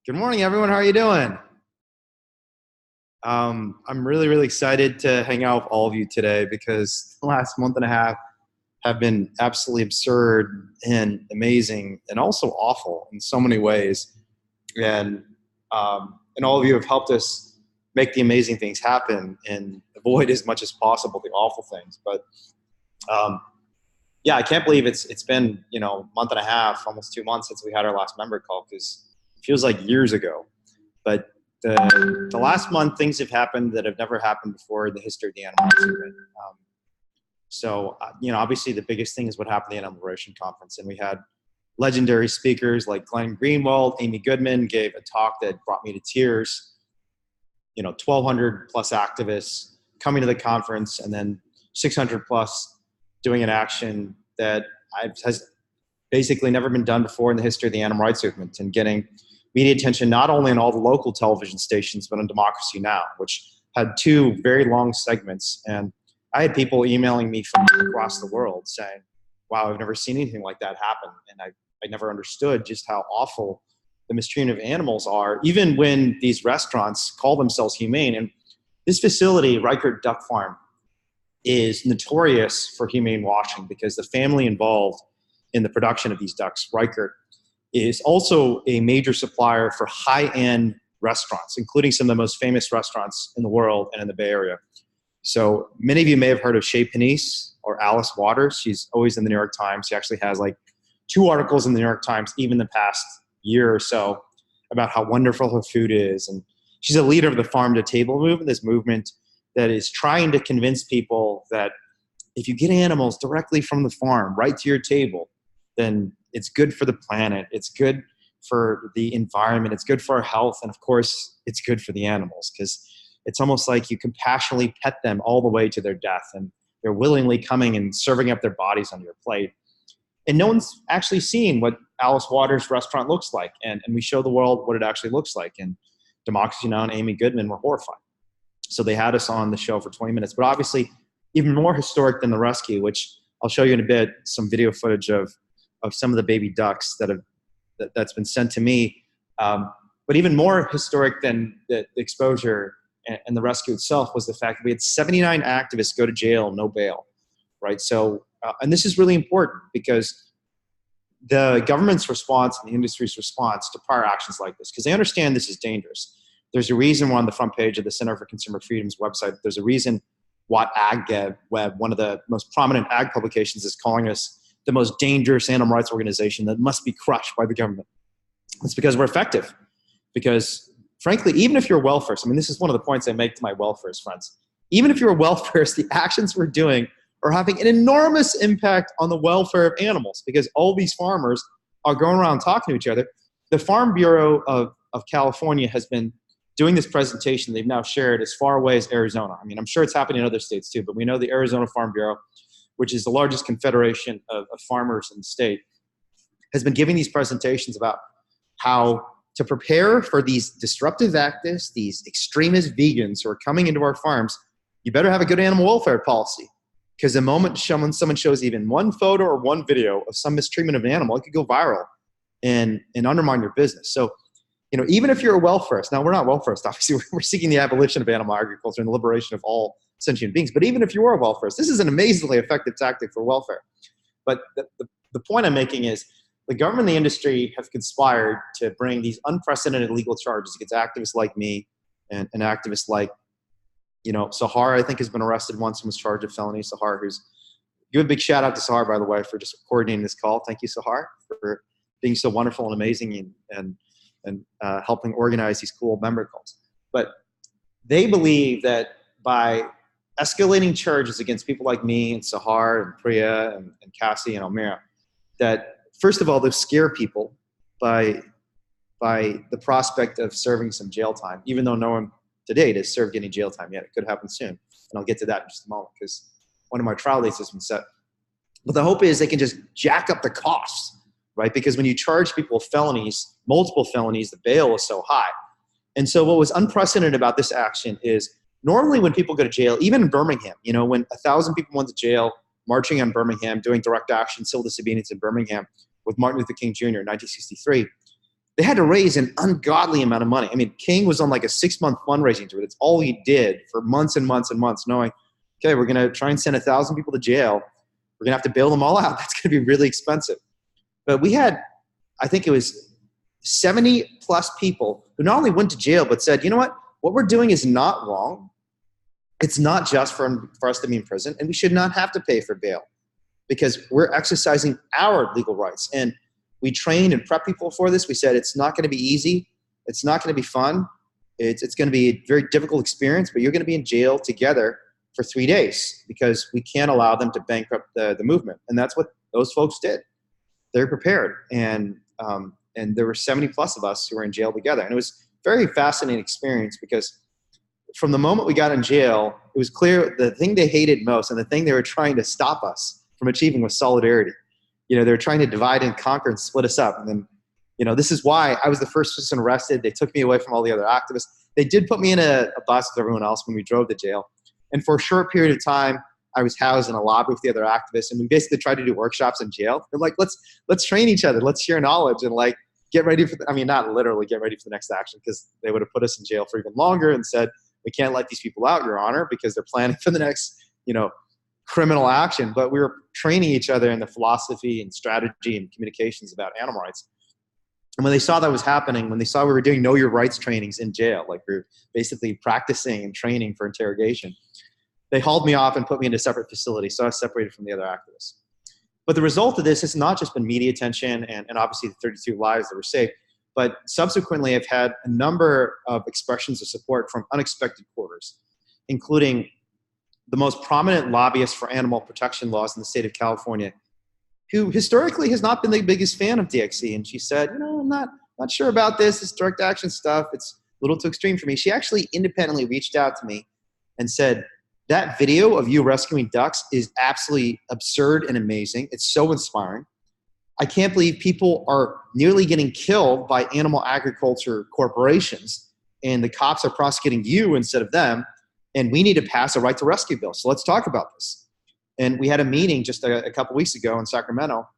Good morning, everyone. How are you doing? I'm really, really excited to hang out with all of you today because the last month and a half have been absolutely absurd and amazing and also awful in so many ways. And and all of you have helped us make the amazing things happen and avoid as much as possible the awful things. But um, yeah, I can't believe it's been a month and a half, almost 2 months since we had our last member call because it feels like years ago. But the last month, things have happened that have never happened before in the history of the animal rights movement. Obviously the biggest thing is what happened at the Animal Liberation Conference. And we had legendary speakers like Glenn Greenwald, Amy Goodman gave a talk that brought me to tears. 1,200 plus activists coming to the conference and then 600 plus doing an action that has basically never been done before in the history of the animal rights movement, and getting media attention not only on all the local television stations, but on Democracy Now!, which had two very long segments. And I had people emailing me from across the world saying, wow, I've never seen anything like that happen. And I never understood just how awful the mistreatment of animals are, even when these restaurants call themselves humane. And this facility, Reichert Duck Farm, is notorious for humane washing because the family involved in the production of these ducks, Reichert, is also a major supplier for high-end restaurants, including some of the most famous restaurants in the world and in the Bay Area. So many of you may have heard of Chez Panisse or Alice Waters. She's always in the New York Times. She actually has like 2 articles in the New York Times, even the past year or so, about how wonderful her food is. And she's a leader of the farm to table movement, this movement that is trying to convince people that if you get animals directly from the farm right to your table, then it's good for the planet, it's good for the environment, it's good for our health, and of course, it's good for the animals, because it's almost like you compassionately pet them all the way to their death, and they're willingly coming and serving up their bodies on your plate. And no one's actually seen what Alice Waters' restaurant looks like, and we show the world what it actually looks like, and Democracy Now! And Amy Goodman were horrified. So they had us on the show for 20 minutes, but obviously even more historic than the rescue, which I'll show you in a bit, some video footage of some of the baby ducks that's been sent to me. But even more historic than the exposure and the rescue itself was the fact that we had 79 activists go to jail, no bail, right? So, and this is really important because the government's response and the industry's response to prior actions like this, because they understand this is dangerous. There's a reason we're on the front page of the Center for Consumer Freedom's website. There's a reason Watt Ag Web, one of the most prominent ag publications, is calling us the most dangerous animal rights organization that must be crushed by the government. It's because we're effective. Because, frankly, even if you're welfarist, I mean, this is one of the points I make to my welfarist friends. Even if you're a welfarist, the actions we're doing are having an enormous impact on the welfare of animals, because all these farmers are going around talking to each other. The Farm Bureau of California has been doing this presentation they've now shared as far away as Arizona. I mean, I'm sure it's happening in other states too, but we know the Arizona Farm Bureau, which is the largest confederation of farmers in the state, has been giving these presentations about how to prepare for these disruptive activists, these extremist vegans who are coming into our farms. You better have a good animal welfare policy, because the moment someone shows even one photo or one video of some mistreatment of an animal, it could go viral and undermine your business. So, even if you're a welfarist, now we're not welfarists, obviously, we're seeking the abolition of animal agriculture and the liberation of all sentient beings. But even if you are a welfarist, this is an amazingly effective tactic for welfare. But the point I'm making is the government and the industry have conspired to bring these unprecedented legal charges against activists like me and activists like, Sahar, I think, has been arrested once and was charged with felony. Sahar, give a big shout out to Sahar, by the way, for just coordinating this call. Thank you, Sahar, for being so wonderful and amazing and helping organize these cool member calls. But they believe that by escalating charges against people like me and Sahar and Priya and Cassie and Almira, that first of all, they'll scare people by the prospect of serving some jail time, even though no one to date has served any jail time yet. It could happen soon. And I'll get to that in just a moment, because one of my trial dates has been set. But the hope is they can just jack up the costs, right? Because when you charge people with felonies, multiple felonies, the bail is so high. And so what was unprecedented about this action is normally when people go to jail, even in Birmingham, when 1,000 people went to jail, marching on Birmingham, doing direct action, civil disobedience in Birmingham with Martin Luther King Jr. in 1963, they had to raise an ungodly amount of money. I mean, King was on like a 6-month fundraising tour. That's all he did for months and months and months, knowing, okay, we're going to try and send 1,000 people to jail. We're going to have to bail them all out. That's going to be really expensive. But we had, I think it was 70 plus people who not only went to jail, but said, you know what we're doing is not wrong. It's not just for us to be in prison, and we should not have to pay for bail because we're exercising our legal rights. And we trained and prepped people for this. We said it's not going to be easy. It's not going to be fun. It's going to be a very difficult experience, but you're going to be in jail together for 3 days because we can't allow them to bankrupt the movement. And that's what those folks did. They're prepared. And there were 70 plus of us who were in jail together. And it was a very fascinating experience because from the moment we got in jail, it was clear the thing they hated most and the thing they were trying to stop us from achieving was solidarity. They were trying to divide and conquer and split us up. And then, this is why I was the first person arrested. They took me away from all the other activists. They did put me in a bus with everyone else when we drove to jail. And for a short period of time, I was housed in a lobby with the other activists. And we basically tried to do workshops in jail. They're like, let's train each other. Let's share knowledge and like get ready for, not literally get ready for the next action because they would have put us in jail for even longer and said, we can't let these people out, Your Honor, because they're planning for the next, criminal action. But we were training each other in the philosophy and strategy and communications about animal rights. And when they saw that was happening, when they saw we were doing know your rights trainings in jail, like we were basically practicing and training for interrogation, they hauled me off and put me into a separate facility. So I was separated from the other activists. But the result of this has not just been media attention and obviously the 32 lives that were saved, but subsequently I've had a number of expressions of support from unexpected quarters, including the most prominent lobbyist for animal protection laws in the state of California, who historically has not been the biggest fan of DXE. And she said, I'm not sure about this direct action stuff. It's a little too extreme for me. She actually independently reached out to me and said, that video of you rescuing ducks is absolutely absurd and amazing. It's so inspiring. I can't believe people are nearly getting killed by animal agriculture corporations and the cops are prosecuting you instead of them. And we need to pass a right to rescue bill. So let's talk about this. And we had a meeting just a couple weeks ago in Sacramento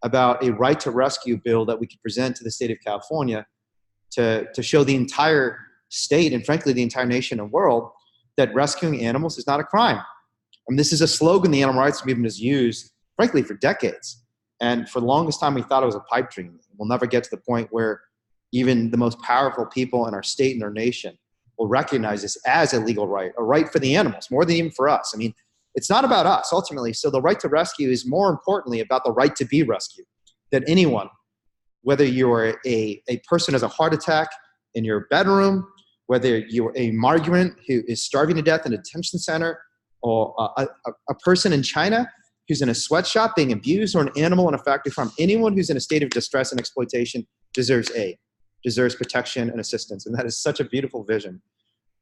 about a right to rescue bill that we could present to the state of California to show the entire state and frankly the entire nation and world that rescuing animals is not a crime. And this is a slogan the animal rights movement has used, frankly, for decades. And for the longest time, we thought it was a pipe dream. We'll never get to the point where even the most powerful people in our state and our nation will recognize this as a legal right, a right for the animals, more than even for us. It's not about us, ultimately. So the right to rescue is more importantly about the right to be rescued. That anyone, whether you're a person who has a heart attack in your bedroom, whether you're a migrant who is starving to death in a detention center, or a person in China who's in a sweatshop being abused, or an animal in a factory farm, anyone who's in a state of distress and exploitation deserves aid, deserves protection and assistance. And that is such a beautiful vision.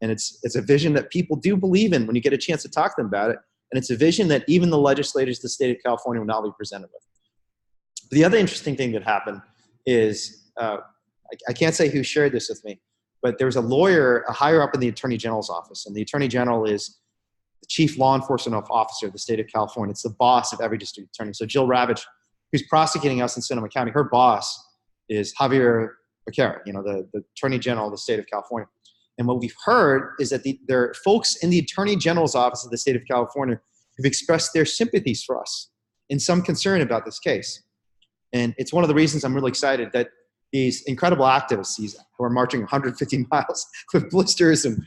And it's a vision that people do believe in when you get a chance to talk to them about it. And it's a vision that even the legislators of the state of California will now be presented with. The other interesting thing that happened is, I can't say who shared this with me, but there was a lawyer, a higher up in the Attorney General's office. And the Attorney General is the chief law enforcement officer of the state of California. It's the boss of every district attorney. So Jill Ravitch, who's prosecuting us in Sonoma County, her boss is Javier Becerra, the Attorney General of the state of California. And what we've heard is that there are folks in the Attorney General's office of the state of California who've expressed their sympathies for us and some concern about this case. And it's one of the reasons I'm really excited that these incredible activists, who are marching 150 miles with blisters and,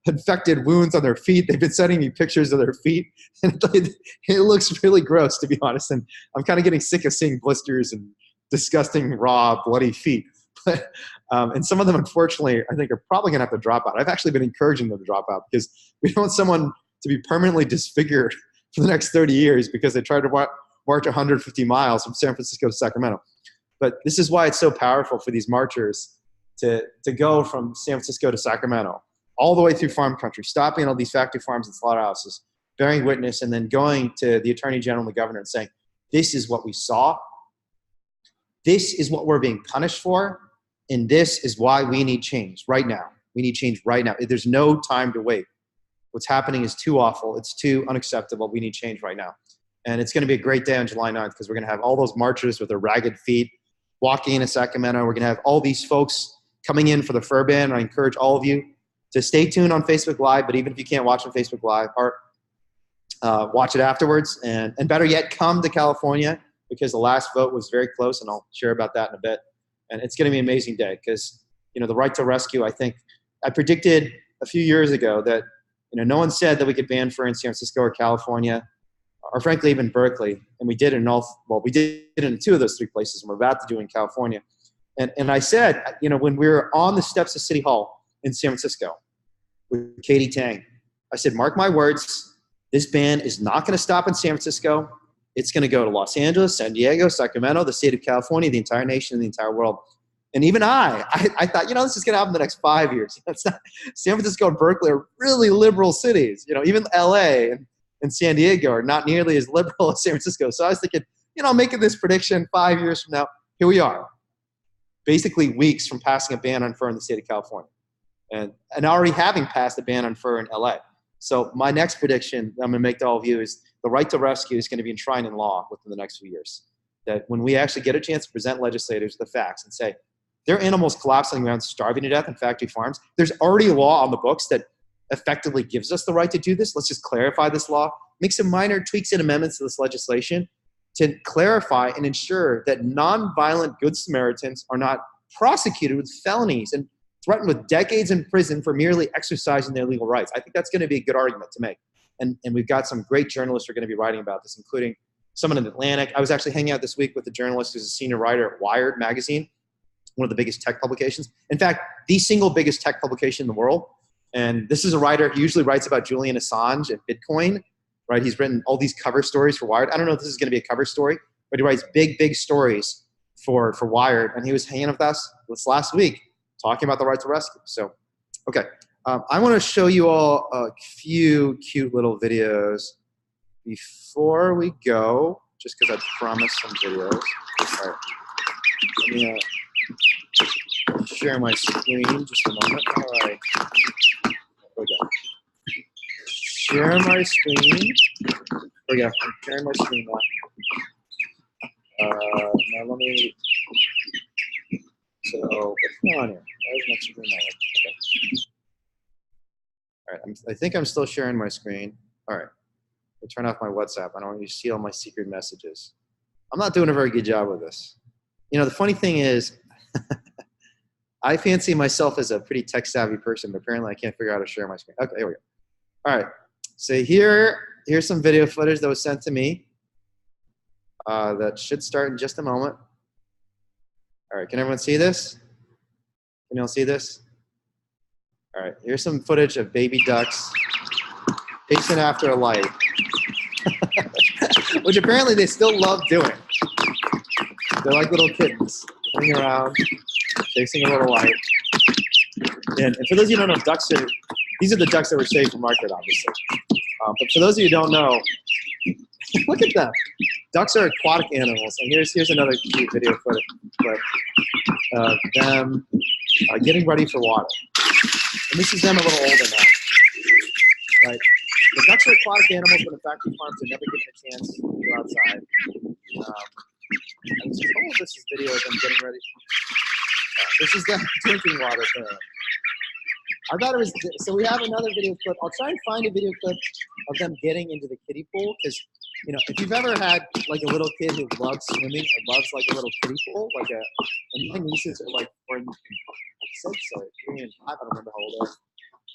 infected wounds on their feet. They've been sending me pictures of their feet, and it looks really gross, to be honest. And I'm kind of getting sick of seeing blisters and disgusting, raw, bloody feet. But, and some of them, unfortunately, I think are probably going to have to drop out. I've actually been encouraging them to drop out because we don't want someone to be permanently disfigured for the next 30 years because they tried to march 150 miles from San Francisco to Sacramento. But this is why it's so powerful for these marchers to go from San Francisco to Sacramento, all the way through farm country, stopping at all these factory farms and slaughterhouses, bearing witness, and then going to the Attorney General and the governor and saying, this is what we saw, this is what we're being punished for, and this is why we need change right now. We need change right now. There's no time to wait. What's happening is too awful. It's too unacceptable. We need change right now. And it's going to be a great day on July 9th because we're going to have all those marchers with their ragged feet walking into Sacramento. We're going to have all these folks coming in for the fur ban. I encourage all of you to stay tuned on Facebook Live, but even if you can't watch on Facebook Live, or watch it afterwards. And better yet, come to California, because the last vote was very close, and I'll share about that in a bit. And it's going to be an amazing day, because, you know, the right to rescue, I think, I predicted a few years ago that, you know, no one said that we could ban fur in San Francisco or California, or frankly, even Berkeley. And we did it in we did it in 2 of those 3 places, and we're about to do it in California. And I said, you know, when we were on the steps of City Hall in San Francisco with Katie Tang, I said, mark my words, this ban is not going to stop in San Francisco. It's going to go to Los Angeles, San Diego, Sacramento, the state of California, the entire nation, and the entire world. And even I thought, you know, this is going to happen in the next 5 years. It's not, San Francisco and Berkeley are really liberal cities. You know, even LA and San Diego are not nearly as liberal as San Francisco. So I was thinking, you know, making this prediction 5 years from now. Here we are, basically weeks from passing a ban on fur in the state of California, and already having passed a ban on fur in LA. So my next prediction I'm going to make to all of you is the right to rescue is going to be enshrined in law within the next few years. That when we actually get a chance to present legislators the facts and say, there are animals collapsing around, starving to death in factory farms, there's already a law on the books that effectively gives us the right to do this. Let's just clarify this law, make some minor tweaks and amendments to this legislation to clarify and ensure that nonviolent Good Samaritans are not prosecuted with felonies and threatened with decades in prison for merely exercising their legal rights. I think that's going to be a good argument to make. And we've got some great journalists who are going to be writing about this, including someone in Atlantic. I was actually hanging out this week with a journalist who's a senior writer at Wired magazine, one of the biggest tech publications. In fact, the single biggest tech publication in the world. And this is a writer who usually writes about Julian Assange and Bitcoin, right? He's written all these cover stories for Wired. I don't know if this is going to be a cover story, but he writes big stories for Wired. And he was hanging with us this last week talking about the right to rescue. So, okay. I want to show you all a few cute little videos before we go, just because I promised some videos. All right. Let me share my screen just a moment. All right. Okay. Share my screen. Okay, I'm sharing my screen now. Now let me. So what's going on here? Why is my screen not working? Okay. All right. I think I'm still sharing my screen. All right. I'll turn off my WhatsApp. I don't want you to see all my secret messages. I'm not doing a very good job with this. You know, the funny thing is, I fancy myself as a pretty tech-savvy person, but apparently I can't figure out how to share my screen. Okay, here we go. All right. So here's some video footage that was sent to me that should start in just a moment. All right. Can everyone see this? Can you all see this? All right. Here's some footage of baby ducks chasing after a light, which apparently they still love doing. They're like little kittens running around, chasing a little light. And for those of you who don't know, these are the ducks that were saved from market, obviously. But for those of you who don't know, look at them. Ducks are aquatic animals. And here's another cute video footage of them getting ready for water. And this is them a little older now. Right? The ducks are aquatic animals, but in factory farms are never given a chance to go outside. And so all of this is video of them getting ready. This is them drinking water. I thought it was, so we have another video clip. I'll try and find a video clip of them getting into the kiddie pool, because, you know, if you've ever had like a little kid who loves swimming or loves like a little kiddie pool, like and my nieces are like 4 and 6 or 3 and 5, I don't remember how old they are.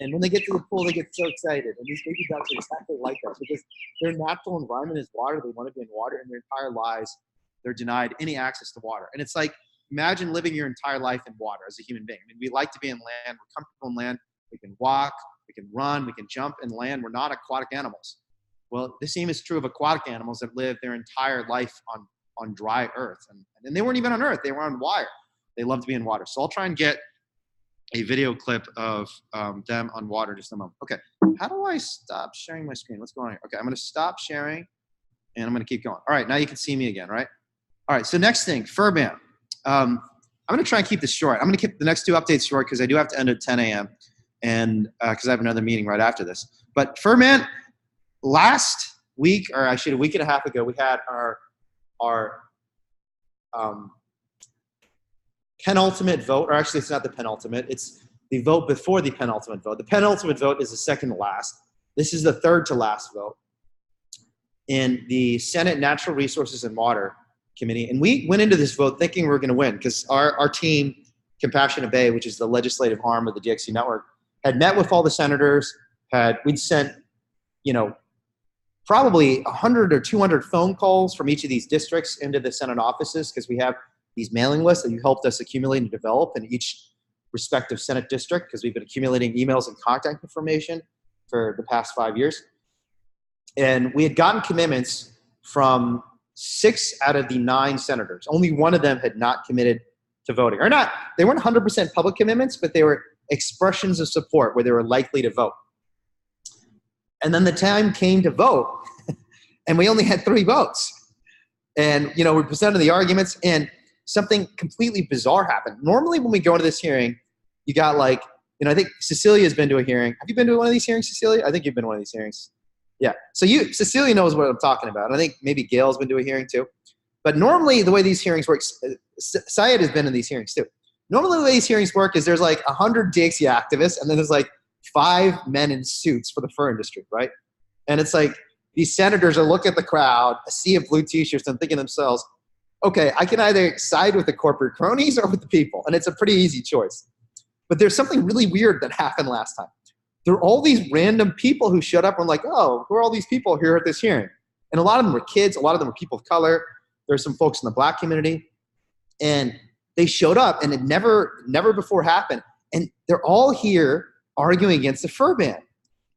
And when they get to the pool, they get so excited. And these baby ducks are exactly like that, because their natural environment is water. They want to be in water, and their entire lives, they're denied any access to water. And it's like, imagine living your entire life in water as a human being. I mean, we like to be in land. We're comfortable in land. We can walk. We can run. We can jump in land. We're not aquatic animals. Well, the same is true of aquatic animals that live their entire life on dry earth. And they weren't even on earth. They were on wire. They love to be in water. So I'll try and get a video clip of them on water just a moment. Okay. How do I stop sharing my screen? What's going on here? Okay. I'm going to stop sharing, and I'm going to keep going. All right. Now you can see me again, right? All right. So next thing, fur ban. I'm going to try and keep this short. I'm going to keep the next 2 updates short, because I do have to end at 10 a.m. and because I have another meeting right after this. But fur ban, last week, or actually a week and a half ago, we had our penultimate vote, or actually it's not the penultimate, it's the vote before the penultimate vote. The penultimate vote is the second to last. This is the third to last vote in the Senate Natural Resources and Water Committee. And we went into this vote thinking we were going to win because our team, Compassionate Bay, which is the legislative arm of the DXC network, had met with all the senators, we'd sent, probably 100 or 200 phone calls from each of these districts into the Senate offices because we have these mailing lists that you helped us accumulate and develop in each respective Senate district because we've been accumulating emails and contact information for the past 5 years. And we had gotten commitments from 6 out of the 9 senators. Only one of them had not committed to voting. Or not, they weren't 100% public commitments, but they were expressions of support where they were likely to vote. And then the time came to vote, and we only had 3 votes. And, we presented the arguments, and something completely bizarre happened. Normally when we go into this hearing, you got I think Cecilia's been to a hearing. Have you been to one of these hearings, Cecilia? I think you've been to one of these hearings. Yeah. So Cecilia knows what I'm talking about. I think maybe Gail's been to a hearing too. But normally the way these hearings work, Syed has been in these hearings too. Normally the way these hearings work is there's 100 DXC activists, and then there's 5 men in suits for the fur industry, right? And it's these senators are looking at the crowd, a sea of blue t-shirts, and thinking to themselves, okay, I can either side with the corporate cronies or with the people. And it's a pretty easy choice. But there's something really weird that happened last time. There were all these random people who showed up and were oh, who are all these people here at this hearing? And a lot of them were kids. A lot of them were people of color. There's some folks in the Black community. And they showed up, and it never before happened. And they're all here arguing against the fur ban.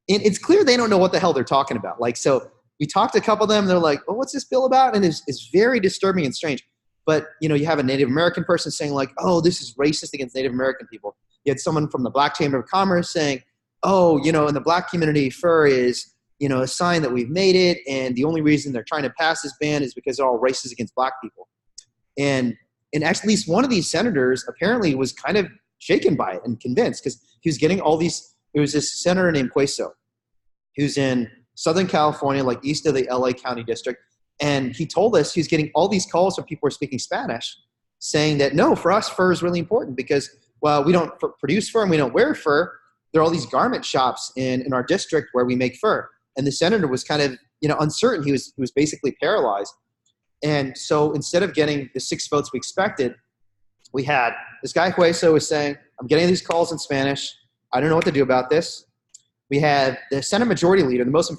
And it's clear they don't know what the hell they're talking about. So we talked to a couple of them. They're oh, what's this bill about? And it's very disturbing and strange. But, you have a Native American person saying oh, this is racist against Native American people. You had someone from the Black Chamber of Commerce saying, oh, in the Black community, fur is, a sign that we've made it. And the only reason they're trying to pass this ban is because they're all racist against Black people. And at least one of these senators apparently was kind of shaken by it and convinced because he was getting all these. There was this senator named Cueso who's in Southern California, east of the LA County District. And he told us he was getting all these calls from people who are speaking Spanish saying that, no, for us, fur is really important because, well, we don't produce fur and we don't wear fur. There are all these garment shops in our district where we make fur. And the senator was kind of, uncertain. He was basically paralyzed. And so instead of getting the 6 votes we expected, we had this guy Cueso was saying, I'm getting these calls in Spanish. I don't know what to do about this. We had the Senate Majority Leader, the most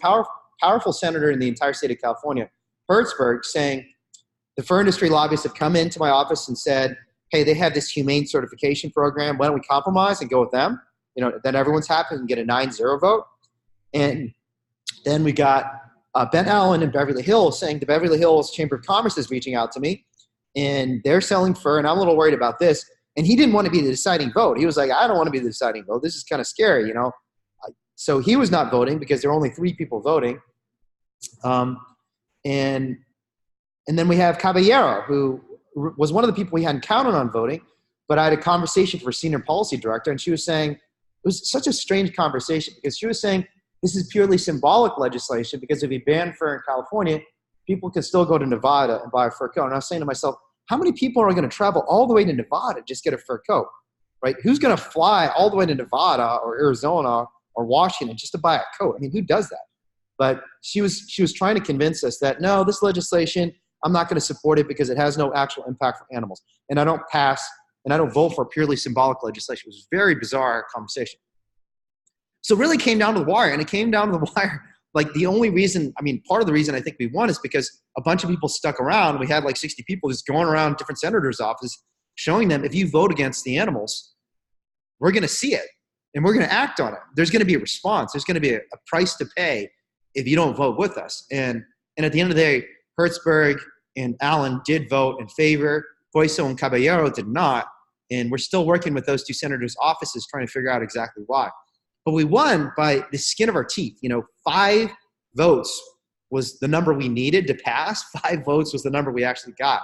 powerful senator in the entire state of California, Hertzberg, saying the fur industry lobbyists have come into my office and said, hey, they have this humane certification program. Why don't we compromise and go with them? Then everyone's happy and get a 9-0 vote. And then we got Ben Allen in Beverly Hills saying the Beverly Hills Chamber of Commerce is reaching out to me, and they're selling fur, and I'm a little worried about this. And he didn't want to be the deciding vote. He was I don't want to be the deciding vote. This is kind of scary, So he was not voting because there were only 3 people voting. And then we have Caballero, who was one of the people we hadn't counted on voting, but I had a conversation for senior policy director, and she was saying, it was such a strange conversation because she was saying, this is purely symbolic legislation because if you ban fur in California, people can still go to Nevada and buy a fur coat. And I was saying to myself, how many people are going to travel all the way to Nevada to just get a fur coat, right? Who's going to fly all the way to Nevada or Arizona or Washington just to buy a coat? I mean, who does that? But she was trying to convince us that, no, this legislation, I'm not going to support it because it has no actual impact for animals. And I don't vote for purely symbolic legislation. It was a very bizarre conversation. So it really came down to the wire, and it came down to the wire. The only reason, part of the reason I think we won is because a bunch of people stuck around. We had 60 people just going around different senators' offices showing them, if you vote against the animals, we're going to see it, and we're going to act on it. There's going to be a response. There's going to be a price to pay if you don't vote with us. And at the end of the day, Hertzberg and Allen did vote in favor. Cueso and Caballero did not. And we're still working with those 2 senators' offices trying to figure out exactly why. But we won by the skin of our teeth. 5 votes was the number we needed to pass. 5 votes was the number we actually got.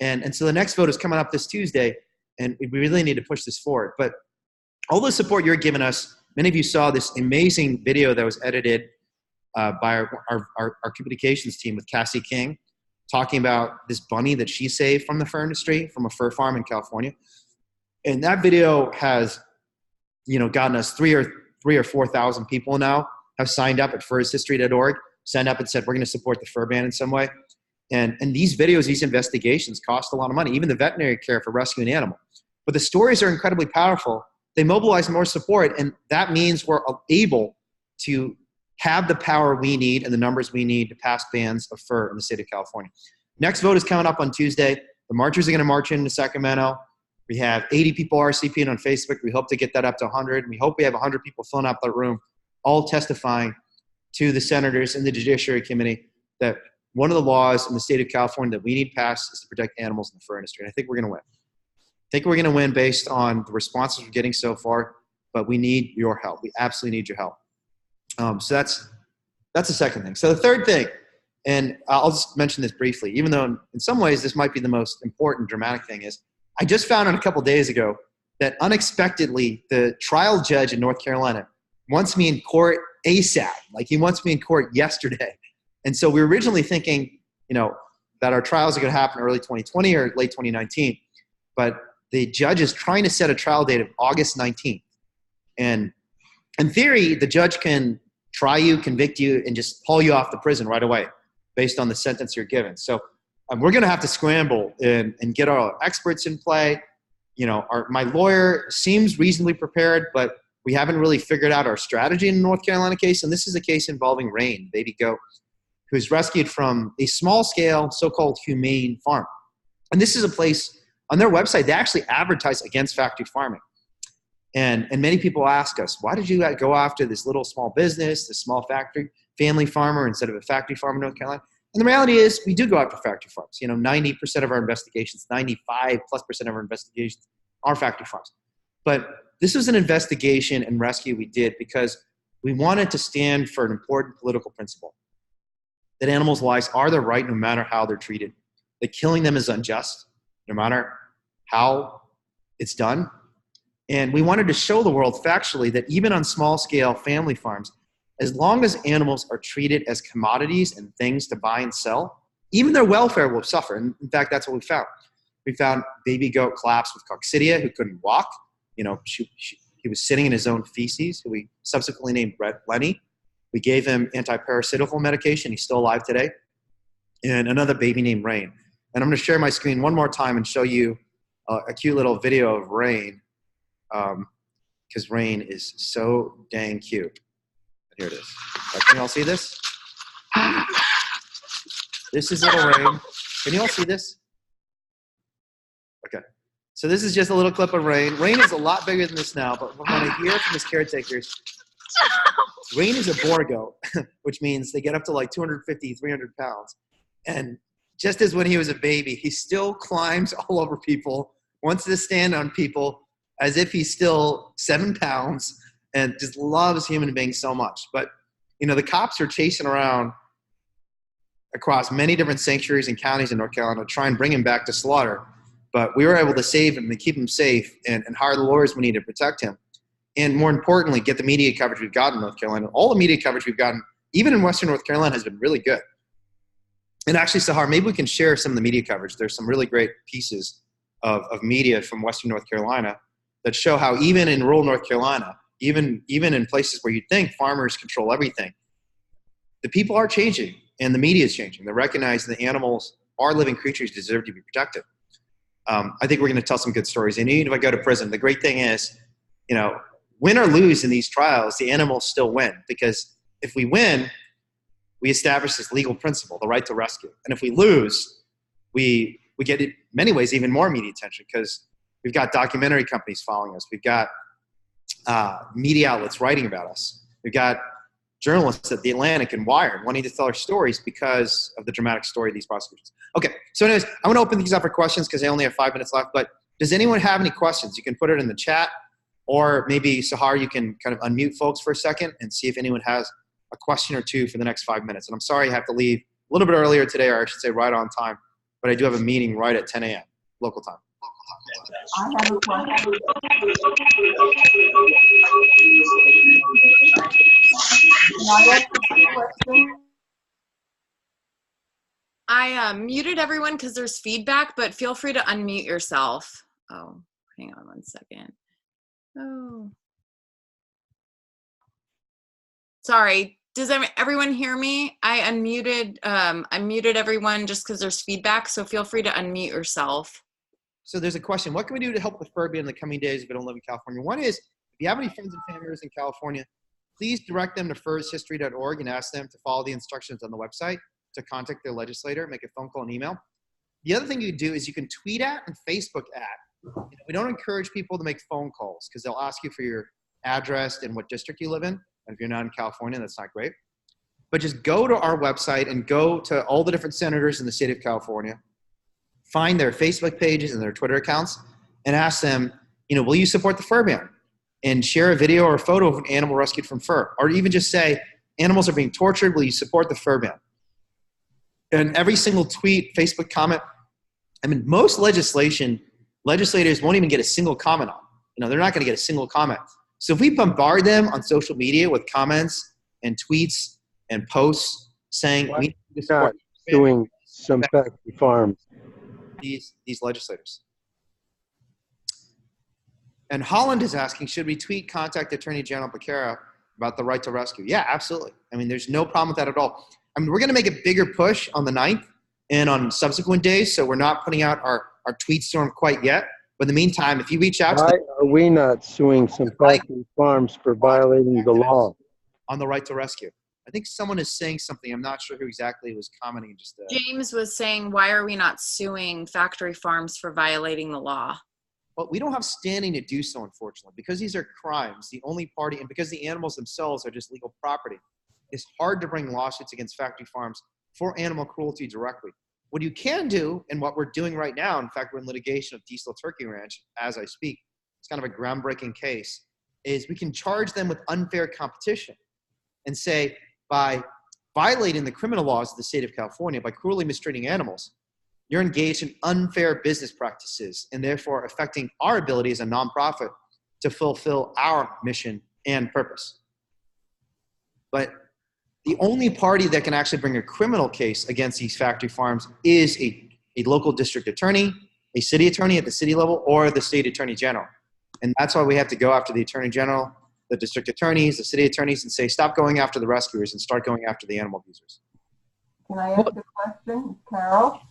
And so the next vote is coming up this Tuesday, and we really need to push this forward. But all the support you're giving us, many of you saw this amazing video that was edited by our communications team with Cassie King. talking about this bunny that she saved from the fur industry, from a fur farm in California. And that video has, gotten us 3,000 or 4,000 people now have signed up at furishistory.org, signed up and said, we're going to support the fur ban in some way. And these videos, these investigations cost a lot of money, even the veterinary care for rescuing an animal. But the stories are incredibly powerful. They mobilize more support, and that means we're able to have the power we need and the numbers we need to pass bans of fur in the state of California. Next vote is coming up on Tuesday. The marchers are going to march into Sacramento. We have 80 people RSVPing on Facebook. We hope to get that up to 100. We hope we have 100 people filling up that room, all testifying to the senators and the Judiciary Committee that one of the laws in the state of California that we need passed is to protect animals in the fur industry. And I think we're going to win. I think we're going to win based on the responses we're getting so far, but we need your help. We absolutely need your help. So that's the second thing. So the third thing, and I'll just mention this briefly, even though in some ways this might be the most important dramatic thing, is I just found out a couple days ago that unexpectedly the trial judge in North Carolina wants me in court ASAP. Like, he wants me in court yesterday. And so we were originally thinking, that our trials are going to happen early 2020 or late 2019. But the judge is trying to set a trial date of August 19th. And in theory, the judge can try you, convict you, and just haul you off to prison right away based on the sentence you're given. So we're going to have to scramble and get our experts in play. My lawyer seems reasonably prepared, but we haven't really figured out our strategy in the North Carolina case. And this is a case involving Rain, baby goat, who's rescued from a small-scale, so-called humane farm. And this is a place, on their website, they actually advertise against factory farming. And many people ask us, why did you go after this little small business, this small factory, family farmer, instead of a factory farm in North Carolina? And the reality is, we do go after factory farms. 90% of our investigations, 95+% of our investigations are factory farms. But this was an investigation and rescue we did because we wanted to stand for an important political principle, that animals' lives are their right no matter how they're treated, that killing them is unjust no matter how it's done. And we wanted to show the world factually that even on small-scale family farms, as long as animals are treated as commodities and things to buy and sell, even their welfare will suffer. And in fact, that's what we found. We found baby goat collapsed with coccidia who couldn't walk. He was sitting in his own feces, who we subsequently named Lenny. We gave him anti-parasitical medication. He's still alive today. And another baby named Rain. And I'm going to share my screen one more time and show you a cute little video of Rain, because Rain is so dang cute. Here it is. Can you all see this? This is little Rain. Can you all see this? Okay. So this is just a little clip of Rain. Rain is a lot bigger than this now, but what I hear from his caretakers, Rain is a boar goat, which means they get up to like 250, 300 pounds. And just as when he was a baby, he still climbs all over people, wants to stand on people as if he's still 7 pounds, and just loves human beings so much. But, the cops are chasing around across many different sanctuaries and counties in North Carolina to try and bring him back to slaughter. But we were able to save him and keep him safe and hire the lawyers we need to protect him. And more importantly, get the media coverage we've gotten in North Carolina. All the media coverage we've gotten, even in Western North Carolina, has been really good. And actually, Sahar, maybe we can share some of the media coverage. There's some really great pieces of media from Western North Carolina that show how even in rural North Carolina, even in places where you'd think farmers control everything, the people are changing and the media is changing. They're recognizing that animals are living creatures, deserve to be protected. I think we're going to tell some good stories. And even if I go to prison, the great thing is, win or lose in these trials, the animals still win. Because if we win, we establish this legal principle, the right to rescue. And if we lose, we get, in many ways, even more media attention because we've got documentary companies following us. We've got media outlets writing about us. We've got journalists at The Atlantic and Wired wanting to tell our stories because of the dramatic story of these prosecutions. Okay, so anyways, I want to open these up for questions because I only have 5 minutes left. But does anyone have any questions? You can put it in the chat, or maybe, Sahar, you can kind of unmute folks for a second and see if anyone has a question or two for the next 5 minutes. And I'm sorry I have to leave a little bit earlier today, or I should say right on time, but I do have a meeting right at 10 a.m. local time. I have a question. I muted everyone because there's feedback, but feel free to unmute yourself. Oh, hang on one second. Oh, sorry. Does everyone hear me? I muted everyone just because there's feedback, so feel free to unmute yourself. So there's a question. What can we do to help with Furby in the coming days if we don't live in California? One is, if you have any friends and family members in California, please direct them to furshistory.org and ask them to follow the instructions on the website to contact their legislator, make a phone call and email. The other thing you can do is you can tweet at and Facebook at. We don't encourage people to make phone calls because they'll ask you for your address and what district you live in. And if you're not in California, that's not great. But just go to our website and go to all the different senators in the state of California, find their Facebook pages and their Twitter accounts, and ask them, will you support the fur ban? And share a video or a photo of an animal rescued from fur. Or even just say, animals are being tortured, will you support the fur ban? And every single tweet, Facebook comment, most legislators won't even get a single comment on. They're not going to get a single comment. So if we bombard them on social media with comments and tweets and posts saying we need to support doing some factory farms, these legislators. And Holland is asking, should we tweet contact Attorney General Becerra about the right to rescue? Yeah, absolutely. There's no problem with that at all. We're going to make a bigger push on the 9th and on subsequent days, so we're not putting out our tweets to them quite yet. But in the meantime, if you reach out to them, why are we not suing some factory farms for violating the law? On the right to rescue. I think someone is saying something. I'm not sure who exactly was commenting. James was saying, why are we not suing factory farms for violating the law? Well, we don't have standing to do so, unfortunately, because these are crimes. The only party, and because the animals themselves are just legal property, it's hard to bring lawsuits against factory farms for animal cruelty directly. What you can do, and what we're doing right now, in fact, we're in litigation of Diesel Turkey Ranch as I speak. It's kind of a groundbreaking case, is we can charge them with unfair competition and say, by violating the criminal laws of the state of California, by cruelly mistreating animals, you're engaged in unfair business practices and therefore affecting our ability as a nonprofit to fulfill our mission and purpose. But the only party that can actually bring a criminal case against these factory farms is a local district attorney, a city attorney at the city level, or the state attorney general. And that's why we have to go after the attorney general, the district attorneys, the city attorneys, and say, stop going after the rescuers and start going after the animal abusers. Can I ask a question, Carol?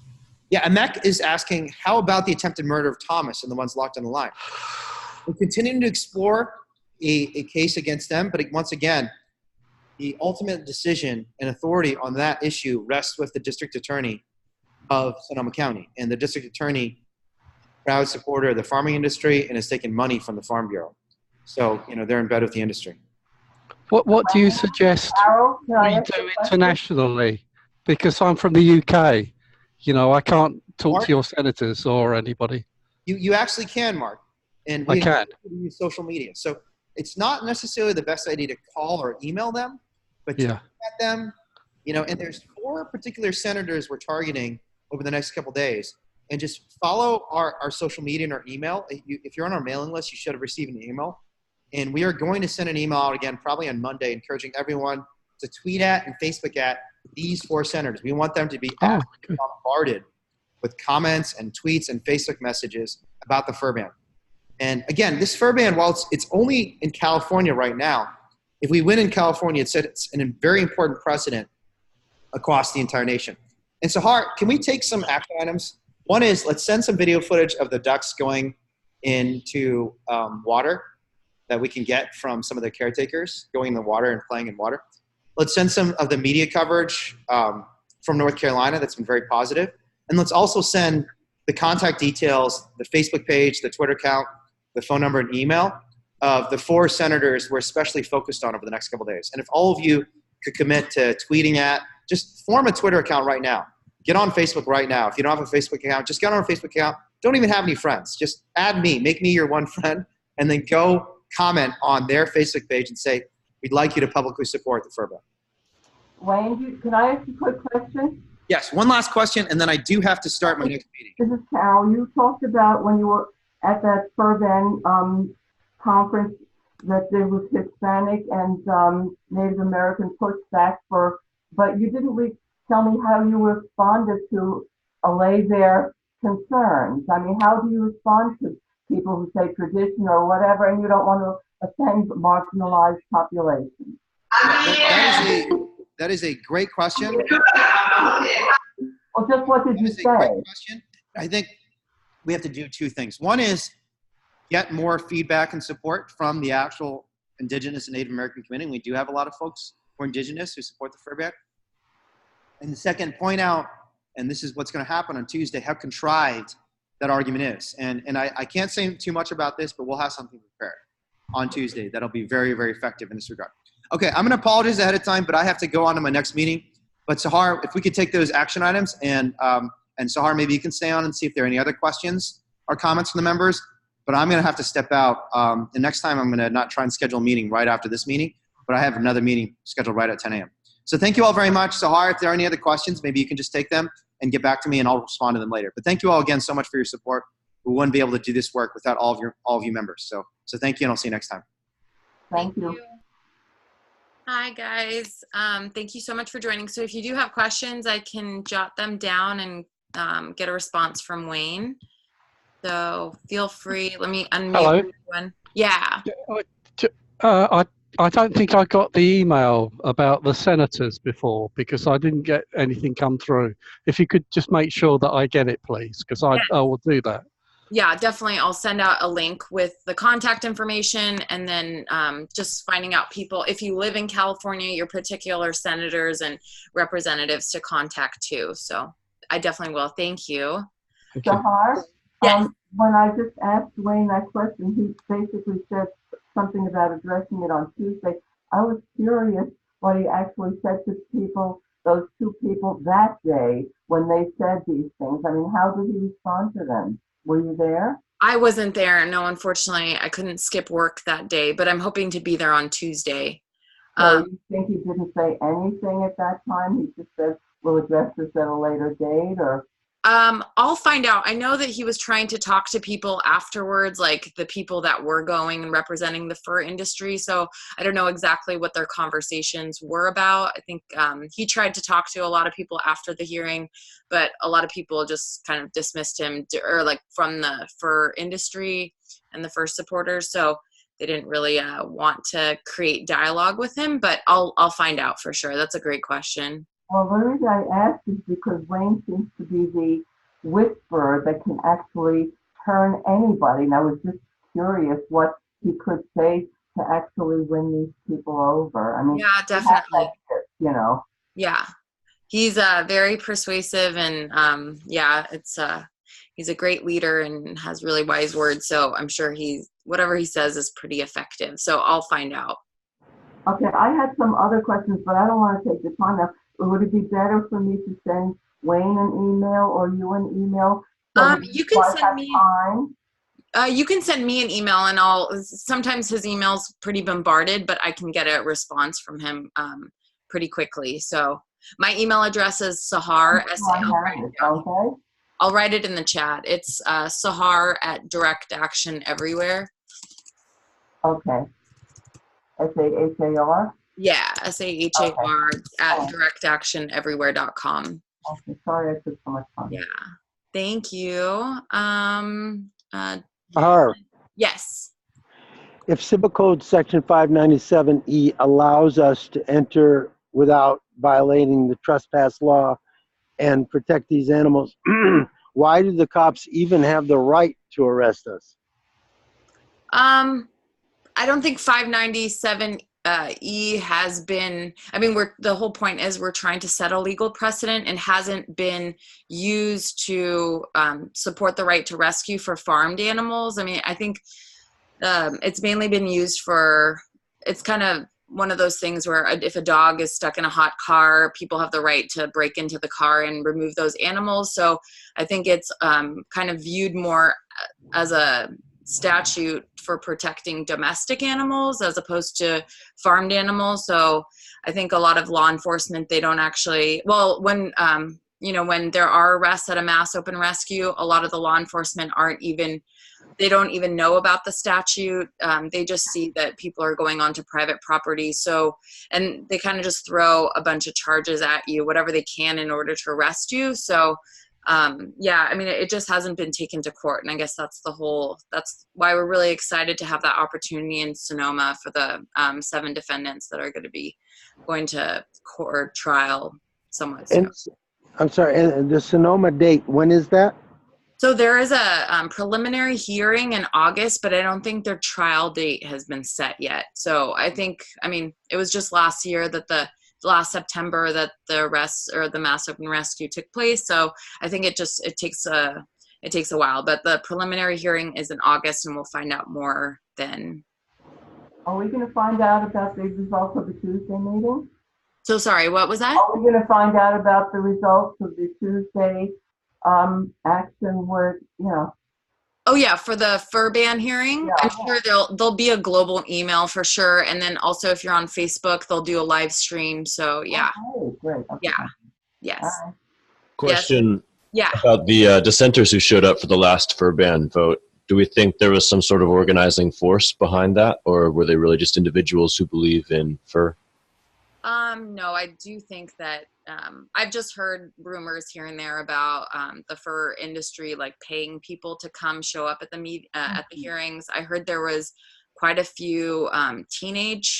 Yeah, Amek is asking, how about the attempted murder of Thomas and the ones locked on the line? We're continuing to explore a case against them, but once again, the ultimate decision and authority on that issue rests with the district attorney of Sonoma County. And the district attorney, proud supporter of the farming industry, and has taken money from the Farm Bureau. So, they're in bed with the industry. What do you suggest Carol, can I we ask a do question? internationally? Because I'm from the UK. I can't talk Mark? to your senators or anybody. You actually can, Mark. And I can. use social media. So it's not necessarily the best idea to call or email them, but Yeah. tweet at them. And there's 4 particular senators we're targeting over the next couple days. And just follow our social media and our email. If you're on our mailing list, you should have received an email. And we are going to send an email out again, probably on Monday, encouraging everyone to tweet at and Facebook at these 4 senators. We want them to be bombarded with comments and tweets and Facebook messages about the fur ban. And again, this fur ban, while it's only in California right now, if we win in California, it's a very important precedent across the entire nation. And Sahar, can we take some action items? One is, let's send some video footage of the ducks going into water that we can get from some of the caretakers going in the water and playing in water. Let's send some of the media coverage from North Carolina that's been very positive. And let's also send the contact details, the Facebook page, the Twitter account, the phone number and email of the 4 senators we're especially focused on over the next couple of days. And if all of you could commit to tweeting at, just form a Twitter account right now. Get on Facebook right now. If you don't have a Facebook account, just get on our Facebook account. Don't even have any friends. Just add me. Make me your one friend. And then go comment on their Facebook page and say, we'd like you to publicly support the fur ban. Wayne, can I ask a quick question? Yes, one last question, and then I do have to start my next meeting. This is Carol. You talked about when you were at that fur ban conference that there was Hispanic and Native American pushback but you didn't tell me how you responded to allay their concerns. I mean, how do you respond to people who say tradition or whatever, and you don't want to offend marginalized populations? That is a great question. Well, just what did That you is a great say? question. I think we have to do two things. One is get more feedback and support from the actual Indigenous and Native American community. We do have a lot of folks who are Indigenous who support the Furby Act. And the second, point out, and this is what's going to happen on Tuesday, how contrived that argument is. And I can't say too much about this, but we'll have something prepared on Tuesday that'll be very, very effective in this regard. Okay, I'm going to apologize ahead of time, but I have to go on to my next meeting. But Sahar, if we could take those action items, and Sahar, maybe you can stay on and see if there are any other questions or comments from the members. But I'm going to have to step out. The next time I'm going to not try and schedule a meeting right after this meeting, but I have another meeting scheduled right at 10 a.m. So thank you all very much. Sahar, if there are any other questions, maybe you can just take them and get back to me, and I'll respond to them later. But thank you all again so much for your support. We wouldn't be able to do this work without all of you members. So thank you, and I'll see you next time. Thank you. Hi, guys. Thank you so much for joining. So if you do have questions, I can jot them down and get a response from Wayne. So feel free. Let me unmute Hello. everyone. Yeah. I don't think I got the email about the senators before, because I didn't get anything come through. If you could just make sure that I get it, please, because I will do that. Yeah, definitely. I'll send out a link with the contact information, and then just finding out people, if you live in California, your particular senators and representatives to contact too. So I definitely will. Thank you. Thank you. Sahar, Yes. when I just asked Wayne that question, he basically said something about addressing it on Tuesday. I was curious what he actually said to people, those two people that day when they said these things. I mean, how did he respond to them? Were you there? I wasn't there. No, unfortunately, I couldn't skip work that day, but I'm hoping to be there on Tuesday. So you think he didn't say anything at that time? He just said, we'll address this at a later date, or? I'll find out. I know that he was trying to talk to people afterwards, like the people that were going and representing the fur industry. So I don't know exactly what their conversations were about. I think he tried to talk to a lot of people after the hearing, but a lot of people just kind of dismissed him, or like from the fur industry and the fur supporters. So they didn't really want to create dialogue with him, but I'll find out for sure. That's a great question. Well, the reason I asked is because Wayne seems to be the whisperer that can actually turn anybody. And I was just curious what he could say to actually win these people over. I mean, Yeah, definitely. You know. Yeah, he's very persuasive, and yeah, he's a great leader and has really wise words. So I'm sure whatever he says is pretty effective. So I'll find out. Okay, I had some other questions, but I don't want to take the time now. Would it be better for me to send Wayne an email or you an email? You can send me. You can send me an email, and sometimes his email's pretty bombarded, but I can get a response from him pretty quickly. So my email address is Sahar. Okay. I'll write it in the chat. It's Sahar at Direct Action Everywhere. Okay. SAHAR? Yeah, SAHAR at directactioneverywhere.com. Okay, sorry I took so much time. Yeah, thank you. Yes. If Civil Code Section 597E allows us to enter without violating the trespass law and protect these animals, why do the cops even have the right to arrest us? I don't think 597E has been, I mean, the whole point is we're trying to set a legal precedent, and hasn't been used to support the right to rescue for farmed animals. I mean, I think it's mainly been used for, it's kind of one of those things where if a dog is stuck in a hot car, people have the right to break into the car and remove those animals. So I think it's kind of viewed more as a statute for protecting domestic animals as opposed to farmed animals. So I think a lot of law enforcement, they don't actually, well, when when there are arrests at a mass open rescue, a lot of the law enforcement aren't even they don't even know about the statute. They just see that people are going onto private property. So, and they kind of just throw a bunch of charges at you, whatever they can in order to arrest you. So, yeah, I mean, it just hasn't been taken to court. And I guess that's why we're really excited to have that opportunity in Sonoma for the 7 defendants that are going to be going to court trial somewhat soon. And I'm sorry, and the Sonoma date, when is that? So there is a preliminary hearing in August, but I don't think their trial date has been set yet. So I mean, it was just last year that last September that the arrest or the mass open rescue took place. So I think it takes a while, but the preliminary hearing is in August, and we'll find out more then. Are we going to find out about the results of the Tuesday meeting? So sorry, what was that? Are we going to find out about the results of the Tuesday action where, Oh yeah, for the fur ban hearing, Yeah. I'm sure there'll be a global email for sure, and then also if you're on Facebook, they'll do a live stream. So yeah, Okay, great. Okay. yeah, yes, All right. Question yeah. about the dissenters who showed up for the last fur ban vote. Do we think there was some sort of organizing force behind that, or were they really just individuals who believe in fur? No, I do think that I've just heard rumors here and there about the fur industry like paying people to come show up at the hearings. I heard there was quite a few teenagers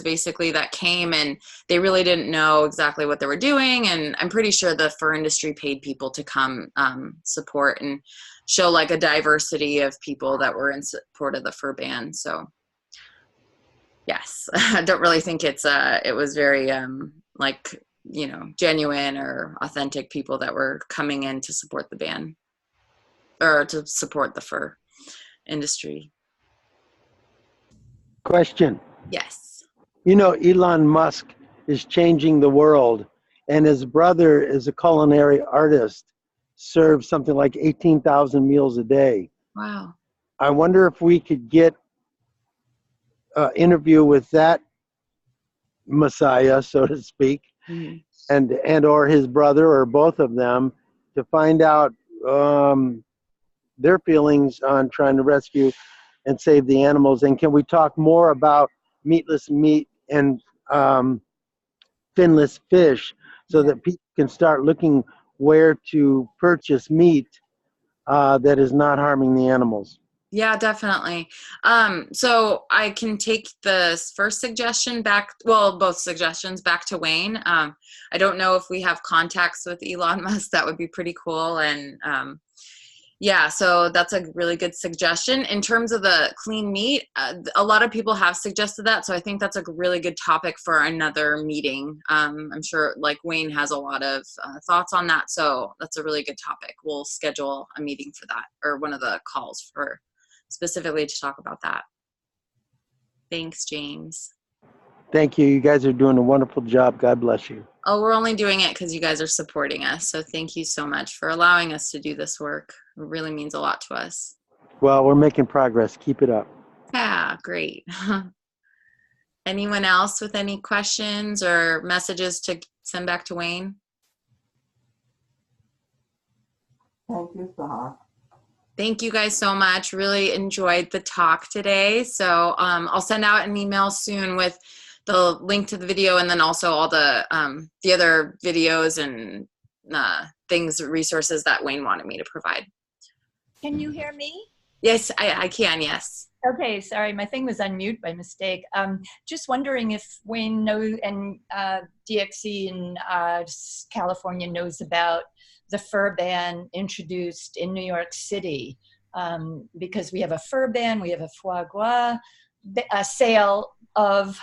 basically that came, and they really didn't know exactly what they were doing. And I'm pretty sure the fur industry paid people to come support and show like a diversity of people that were in support of the fur ban. So. Yes, I don't really think it was very genuine or authentic people that were coming in to support the ban or to support the fur industry. Question. Yes. Elon Musk is changing the world, and his brother is a culinary artist, serves something like 18,000 meals a day. Wow. I wonder if we could get interview with that messiah, so to speak, Mm-hmm. and or his brother or both of them to find out their feelings on trying to rescue and save the animals. And can we talk more about meatless meat and finless fish so that people can start looking where to purchase meat that is not harming the animals? Yeah, definitely. So I can take the first suggestion back, both suggestions back to Wayne. I don't know if we have contacts with Elon Musk. That would be pretty cool. And yeah, so that's a really good suggestion. In terms of the clean meat, a lot of people have suggested that. So I think that's a really good topic for another meeting. I'm sure like Wayne has a lot of thoughts on that. So that's a really good topic. We'll schedule a meeting for that, or one of the calls for specifically to talk about that. Thanks, James. Thank you. You guys are doing a wonderful job. God bless you. Oh, we're only doing it because you guys are supporting us. So thank you so much for allowing us to do this work. It really means a lot to us. Well, we're making progress. Keep it up. Yeah, great. Anyone else with any questions or messages to send back to Wayne? Thank you, Sahar. Thank you guys so much. Really enjoyed the talk today. So I'll send out an email soon with the link to the video, and then also all the other videos and resources that Wayne wanted me to provide. Can you hear me? Yes, I can, yes. Okay, sorry, my thing was on mute by mistake. Just wondering if Wayne knows and DXC in California knows about the fur ban introduced in New York City, because we have a fur ban, we have a foie gras sale of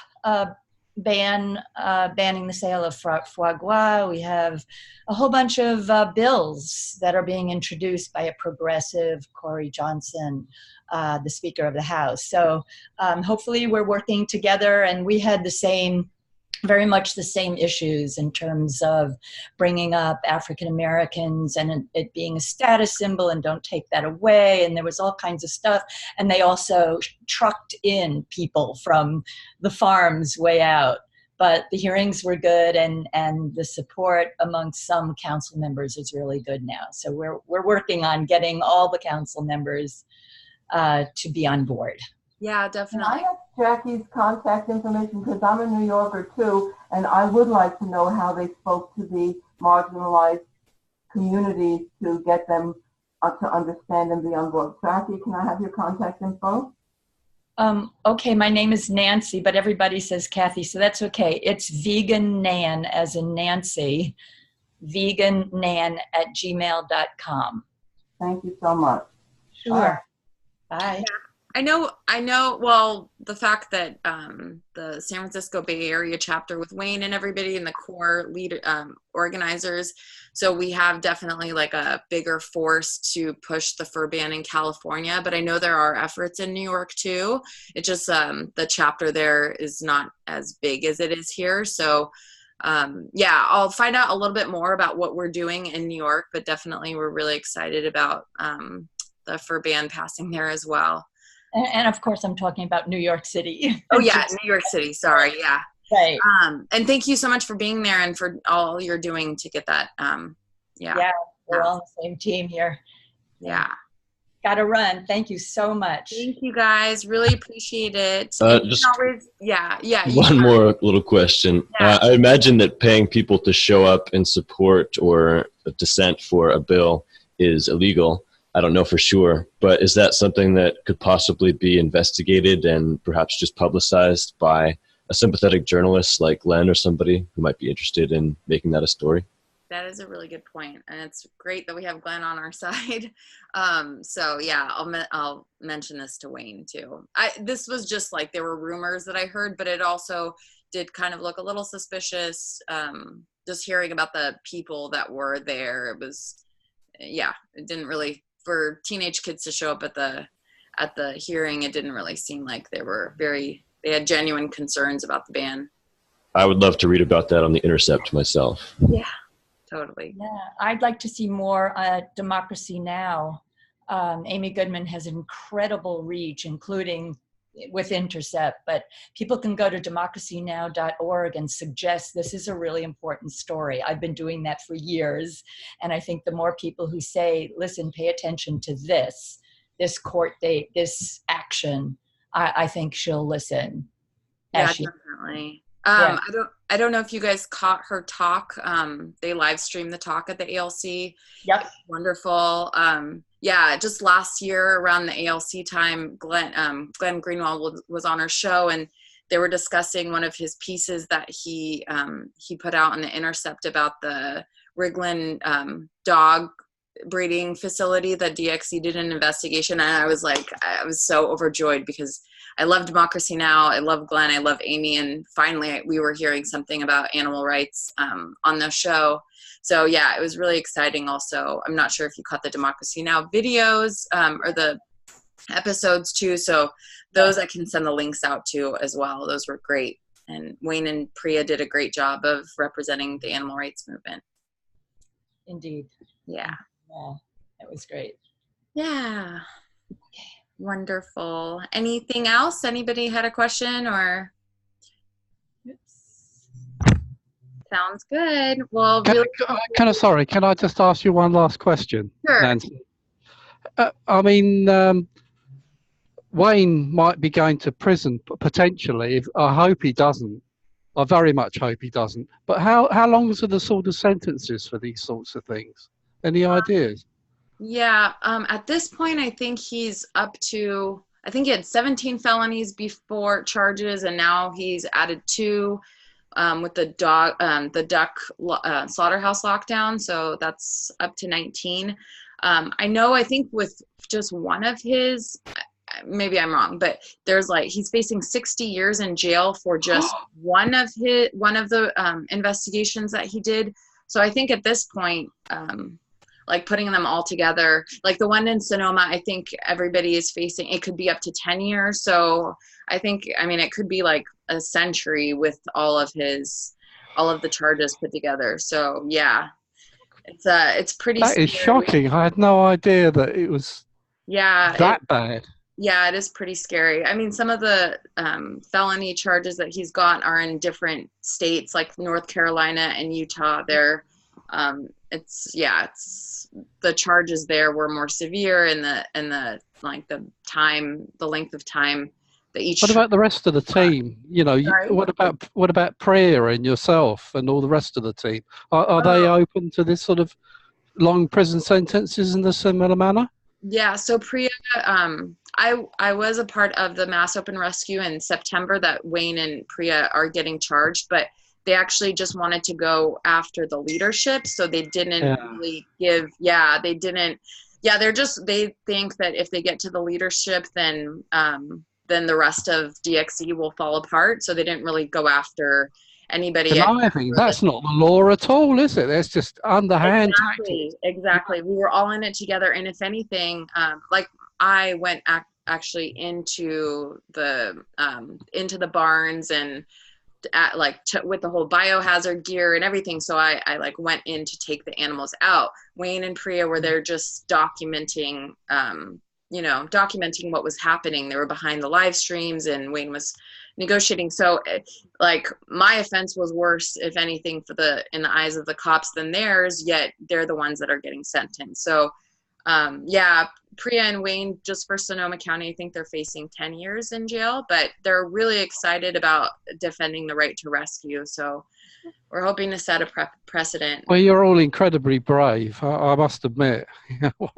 banning the sale of foie gras. We have a whole bunch of bills that are being introduced by a progressive Corey Johnson, the Speaker of the House. So hopefully we're working together, and we had very much the same issues in terms of bringing up African Americans and it being a status symbol and don't take that away. And there was all kinds of stuff. And they also trucked in people from the farms way out. but the hearings were good, and the support amongst some council members is really good now. So we're working on getting all the council members to be on board. Yeah, Can I definitely. have Jackie's contact information, because I'm a New Yorker too, and I would like to know how they spoke to the marginalized communities to get them to understand and be on board. Jackie, can I have your contact info? Okay, my name is Nancy, but everybody says Kathy, so that's okay. It's Vegan Nan, as in Nancy, vegannan@gmail.com. Thank you so much. Sure. Bye. I know, well, the fact that the San Francisco Bay Area chapter with Wayne and everybody and the core leader organizers, so we have definitely like a bigger force to push the fur ban in California, but I know there are efforts in New York too. It just, the chapter there is not as big as it is here. So yeah, I'll find out a little bit more about what we're doing in New York, but definitely we're really excited about the fur ban passing there as well. And of course, I'm talking about New York City. Oh yeah, New York City. Sorry, yeah. Right. And thank you so much for being there and for all you're doing to get that. Yeah, we're all on the same team here. Yeah. Got to run. Thank you so much. Thank you guys. Really appreciate it. Just always, yeah. One more little question. Yeah. I imagine that paying people to show up in support or dissent for a bill is illegal. I don't know for sure, but is that something that could possibly be investigated and perhaps just publicized by a sympathetic journalist like Glenn or somebody who might be interested in making that a story? That is a really good point, and it's great that we have Glenn on our side. So yeah, I'll mention this to Wayne too. This was just like there were rumors that I heard, but it also did kind of look a little suspicious. Just hearing about the people that were there, it was, yeah, it didn't really, for teenage kids to show up at the hearing, it didn't really seem like they had genuine concerns about the ban. I would love to read about that on The Intercept myself. Yeah, totally. Yeah, I'd like to see more Democracy Now! Amy Goodman has incredible reach, including with Intercept, but people can go to democracynow.org and suggest this is a really important story. I've been doing that for years, and I think the more people who say, listen, pay attention to this court date, this action, I think she'll listen. Yeah, definitely. Yeah. I don't know if you guys caught her talk. They live streamed the talk at the ALC. Yep. Wonderful. Yeah, just last year around the ALC time, Glenn Greenwald was on her show, and they were discussing one of his pieces that he put out on The Intercept about the Riglin dog breeding facility that DXC did an investigation. And I was so overjoyed because I love Democracy Now! I love Glenn, I love Amy, and finally we were hearing something about animal rights on the show. So yeah, it was really exciting also. I'm not sure if you caught the Democracy Now! Videos or the episodes too. So those I can send the links out to as well. Those were great. And Wayne and Priya did a great job of representing the animal rights movement. Indeed. Yeah. Yeah, that was great. Yeah. Wonderful. Anything else? Anybody had a question or? Sounds good. Well, really. Can I just ask you one last question, Sure. Nancy? I mean, Wayne might be going to prison potentially. I hope he doesn't. I very much hope he doesn't. But how long are the sort of sentences for these sorts of things? Any ideas? Yeah. At this point, I think he's up to, I think he had 17 felonies before charges, and now he's added 2 with the duck slaughterhouse lockdown. So that's up to 19. I think with just one of his, maybe I'm wrong, but there's he's facing 60 years in jail for just one of the investigations that he did. So I think at this point, putting them all together, like the one in Sonoma, I think everybody is facing, it could be up to 10 years. So I think, it could be like a century with all of the charges put together. So yeah, it's pretty That is scary. shocking. I had no idea that it was Yeah. that bad. Yeah, it is pretty scary. I mean, some of the felony charges that he's got are in different states, like North Carolina and Utah. It's the charges there were more severe, and the like the length of time that each. What about the rest of the team? You know, Sorry? what about Priya and yourself and all the rest of the team? Are they open to this sort of long prison sentences in a similar manner? Yeah, so Priya, I was a part of the mass open rescue in September that Wayne and Priya are getting charged, but they actually just wanted to go after the leadership, so they didn't really give. Yeah, they didn't. Yeah, they think that if they get to the leadership, then the rest of DXE will fall apart. So they didn't really go after anybody. Conniving. That's not the law at all, is it? That's just underhand tactics. Exactly. We were all in it together, and if anything, like I went actually into the barns and with the whole biohazard gear and everything. So I like went in to take the animals out. Wayne and Priya were there just documenting what was happening. They were behind the live streams, and Wayne was negotiating. So like my offense was worse, if anything, in the eyes of the cops than theirs, yet they're the ones that are getting sentenced. So Priya and Wayne, just for Sonoma County, I think they're facing 10 years in jail, but they're really excited about defending the right to rescue. So we're hoping to set a precedent. Well, you're all incredibly brave, I must admit.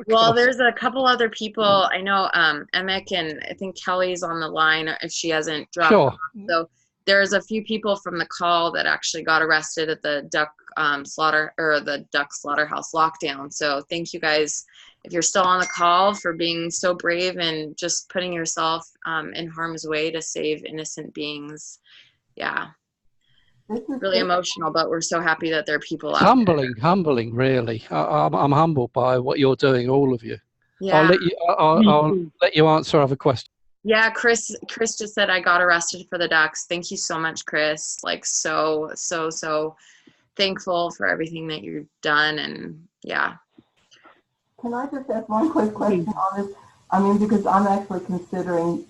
Well, there's a couple other people. I know Emick, and I think Kelly's on the line if she hasn't dropped off. So there's a few people from the call that actually got arrested at the duck slaughterhouse lockdown. So thank you guys, if you're still on the call, for being so brave and just putting yourself in harm's way to save innocent beings. Yeah. Really emotional, but we're so happy that there are people out there. Humbling, really. I'm humbled by what you're doing, all of you. Yeah. I'll let you answer other questions. Yeah, Chris just said I got arrested for the ducks. Thank you so much, Chris. Like so thankful for everything that you've done, and yeah. Can I just ask one quick question on this? I mean, because I'm actually considering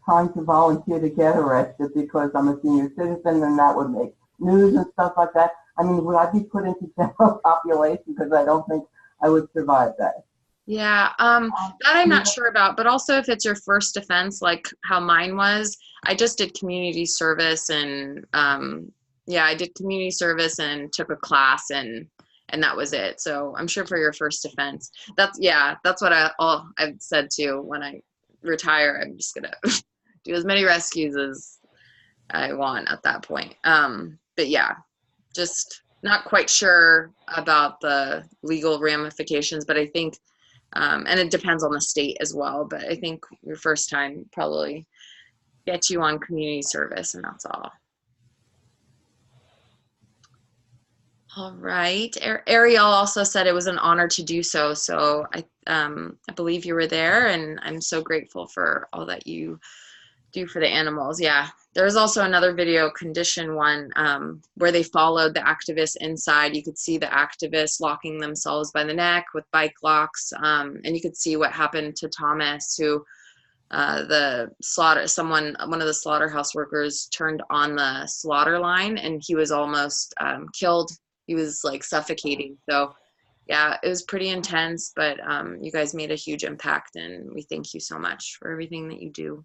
trying to volunteer to get arrested because I'm a senior citizen, and that would make news and stuff like that. I mean, would I be put into general population? Because I don't think I would survive that. Yeah, that I'm not sure about, but also if it's your first offense, like how mine was, I just did community service, and I did community service and took a class, and that was it. So I'm sure for your first offense, that's what I've said too. When I retire, I'm just gonna do as many rescues as I want at that point. But yeah, just not quite sure about the legal ramifications, but I think, and it depends on the state as well, but I think your first time probably gets you on community service, and that's all. All right. Ariel also said it was an honor to do so. So I believe you were there, and I'm so grateful for all that you do for the animals. Yeah. There's also another video, condition one, where they followed the activists inside. You could see the activists locking themselves by the neck with bike locks. And you could see what happened to Thomas, who one of the slaughterhouse workers turned on the slaughter line, and he was almost killed. He was like suffocating. So yeah, it was pretty intense, but you guys made a huge impact, and we thank you so much for everything that you do.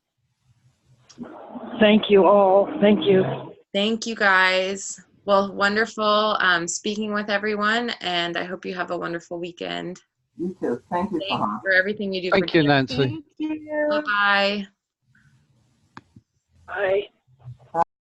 Thank you all. Thank you. Thank you guys. Well, wonderful speaking with everyone, and I hope you have a wonderful weekend. You too. Thank you for everything you do. Thank you, Nancy. Bye-bye. Bye.